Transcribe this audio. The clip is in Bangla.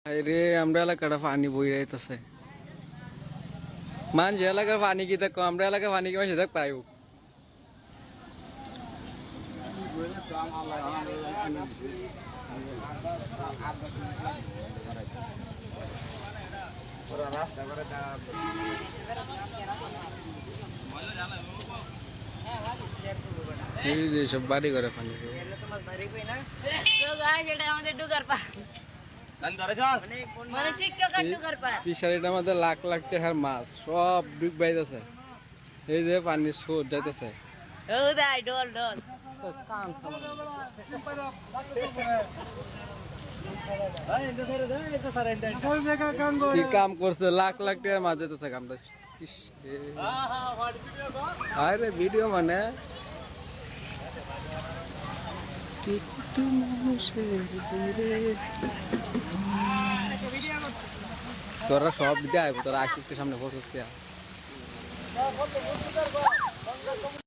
अरे আমরা এলাকাটা পানি বই যাইতেছে মান যে এলাকার পানি কি দেখো আমরা এলাকার পানি কি মাসে দেখ পাইব এই যে সব বাড়ি করে পানি ফিশারিটার মধ্যে লাখ লাখ টাকার মাছ সব ডুব বাইতেছে এই যে পানি স্রোত যাইতেছে কি কাম করছে লাখ লাখ টাকার মাছ যেতেছে কামটা আরে ভিডিও মানে তোরা সব দিতে আইব তোরা আসিস সামনে বসে